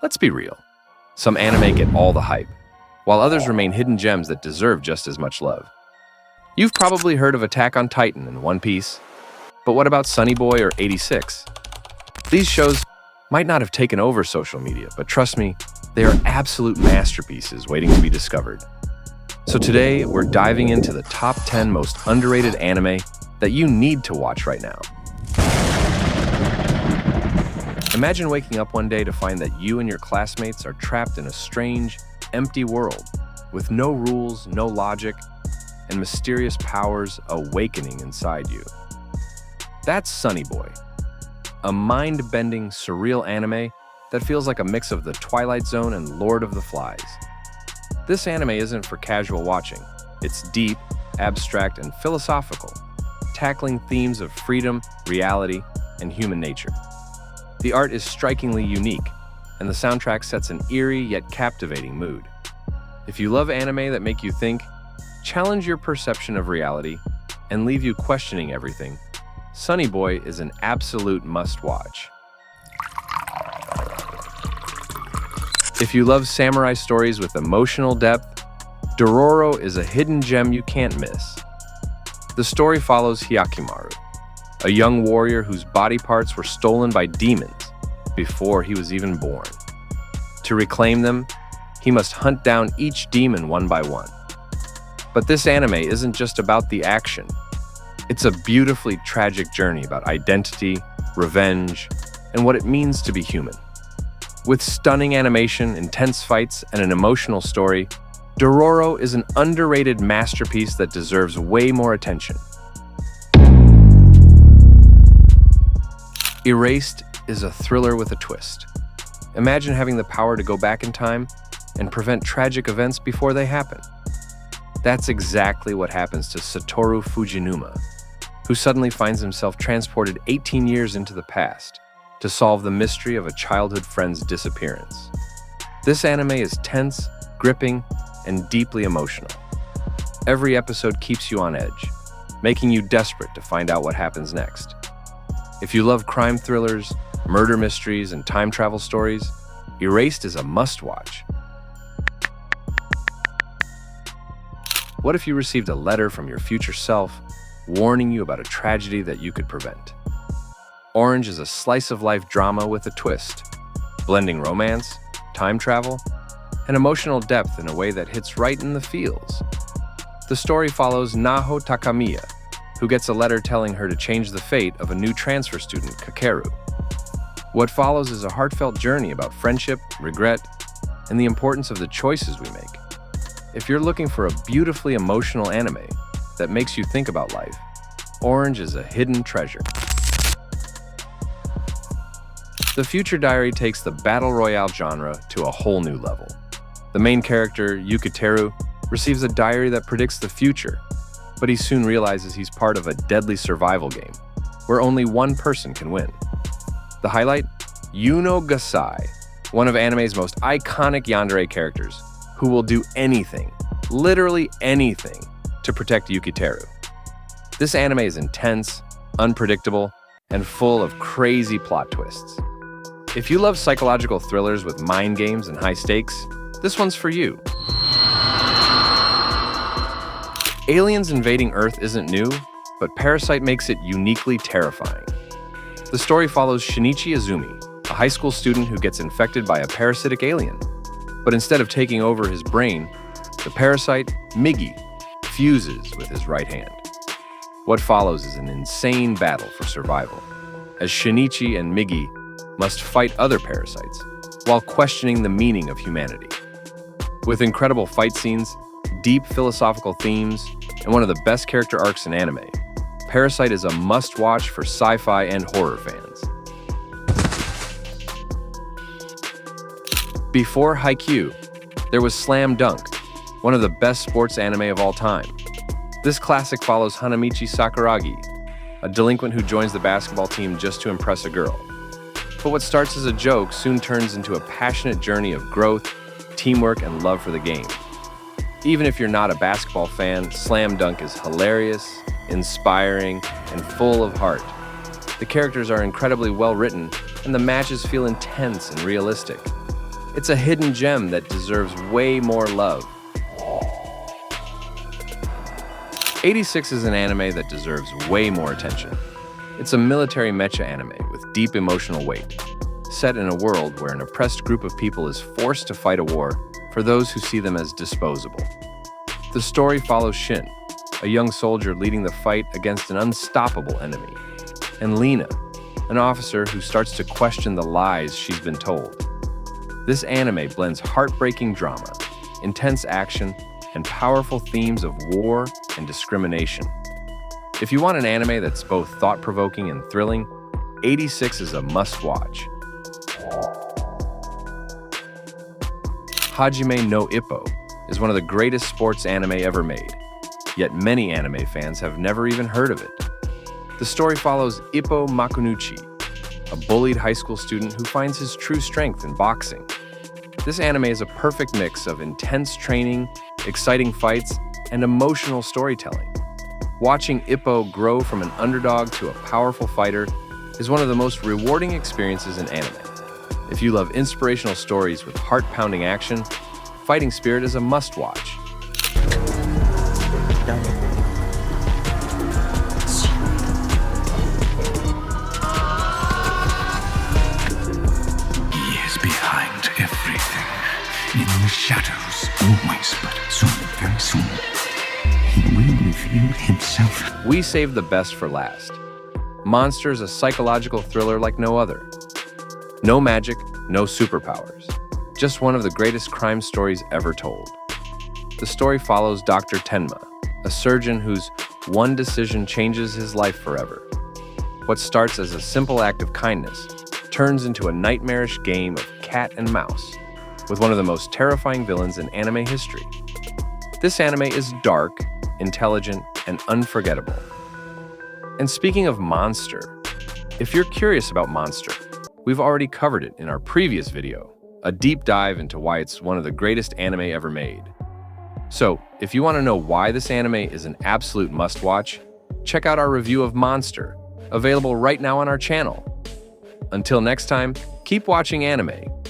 Let's be real. Some anime get all the hype, while others remain hidden gems that deserve just as much love. You've probably heard of Attack on Titan and One Piece, but what about Sonny Boy or 86? These shows might not have taken over social media, but trust me, they are absolute masterpieces waiting to be discovered. So today, we're diving into the top 10 most underrated anime that you need to watch right now. Imagine waking up one day to find that you and your classmates are trapped in a strange, empty world with no rules, no logic, and mysterious powers awakening inside you. That's Sonny Boy, a mind-bending, surreal anime that feels like a mix of The Twilight Zone and Lord of the Flies. This anime isn't for casual watching. It's deep, abstract, and philosophical, tackling themes of freedom, reality, and human nature. The art is strikingly unique, and the soundtrack sets an eerie yet captivating mood. If you love anime that make you think, challenge your perception of reality, and leave you questioning everything, Sonny Boy is an absolute must-watch. If you love samurai stories with emotional depth, Dororo is a hidden gem you can't miss. The story follows Hyakimaru, a young warrior whose body parts were stolen by demons before he was even born. To reclaim them, he must hunt down each demon one by one. But this anime isn't just about the action. It's a beautifully tragic journey about identity, revenge, and what it means to be human. With stunning animation, intense fights, and an emotional story, Dororo is an underrated masterpiece that deserves way more attention. Erased is a thriller with a twist. Imagine having the power to go back in time and prevent tragic events before they happen. That's exactly what happens to Satoru Fujinuma, who suddenly finds himself transported 18 years into the past to solve the mystery of a childhood friend's disappearance. This anime is tense, gripping, and deeply emotional. Every episode keeps you on edge, making you desperate to find out what happens next. If you love crime thrillers, murder mysteries, and time travel stories, Erased is a must-watch. What if you received a letter from your future self warning you about a tragedy that you could prevent? Orange is a slice-of-life drama with a twist, blending romance, time travel, and emotional depth in a way that hits right in the feels. The story follows Naho Takamiya, who gets a letter telling her to change the fate of a new transfer student, Kakeru. What follows is a heartfelt journey about friendship, regret, and the importance of the choices we make. If you're looking for a beautifully emotional anime that makes you think about life, Orange is a hidden treasure. The Future Diary takes the battle royale genre to a whole new level. The main character, Yukiteru, receives a diary that predicts the future, but he soon realizes he's part of a deadly survival game, where only one person can win. The highlight? Yuno Gasai, one of anime's most iconic yandere characters, who will do anything, literally anything, to protect Yukiteru. This anime is intense, unpredictable, and full of crazy plot twists. If you love psychological thrillers with mind games and high stakes, this one's for you. Aliens invading Earth isn't new, but Parasyte makes it uniquely terrifying. The story follows Shinichi Izumi, a high school student who gets infected by a parasitic alien. But instead of taking over his brain, the parasite, Migi, fuses with his right hand. What follows is an insane battle for survival, as Shinichi and Migi must fight other parasites while questioning the meaning of humanity. With incredible fight scenes, deep philosophical themes, and one of the best character arcs in anime, Parasyte is a must-watch for sci-fi and horror fans. Before Haikyuu, there was Slam Dunk, one of the best sports anime of all time. This classic follows Hanamichi Sakuragi, a delinquent who joins the basketball team just to impress a girl. But what starts as a joke soon turns into a passionate journey of growth, teamwork, and love for the game. Even if you're not a basketball fan, Slam Dunk is hilarious, inspiring, and full of heart. The characters are incredibly well written, and the matches feel intense and realistic. It's a hidden gem that deserves way more love. 86 is an anime that deserves way more attention. It's a military mecha anime with deep emotional weight, set in a world where an oppressed group of people is forced to fight a war for those who see them as disposable. The story follows Shin, a young soldier leading the fight against an unstoppable enemy, and Lena, an officer who starts to question the lies she's been told. This anime blends heartbreaking drama, intense action, and powerful themes of war and discrimination. If you want an anime that's both thought-provoking and thrilling, 86 is a must-watch. Hajime no Ippo is one of the greatest sports anime ever made, yet many anime fans have never even heard of it. The story follows Ippo Makunuchi, a bullied high school student who finds his true strength in boxing. This anime is a perfect mix of intense training, exciting fights, and emotional storytelling. Watching Ippo grow from an underdog to a powerful fighter is one of the most rewarding experiences in anime. If you love inspirational stories with heart-pounding action, Fighting Spirit is a must-watch. He is behind everything, in the shadows, always, but soon, very soon, he will reveal himself. We saved the best for last. Monster is a psychological thriller like no other. No magic, no superpowers. Just one of the greatest crime stories ever told. The story follows Dr. Tenma, a surgeon whose one decision changes his life forever. What starts as a simple act of kindness turns into a nightmarish game of cat and mouse, with one of the most terrifying villains in anime history. This anime is dark, intelligent, and unforgettable. And speaking of Monster, if you're curious about Monster, we've already covered it in our previous video, a deep dive into why it's one of the greatest anime ever made. So, if you want to know why this anime is an absolute must-watch, check out our review of Monster, available right now on our channel. Until next time, keep watching anime.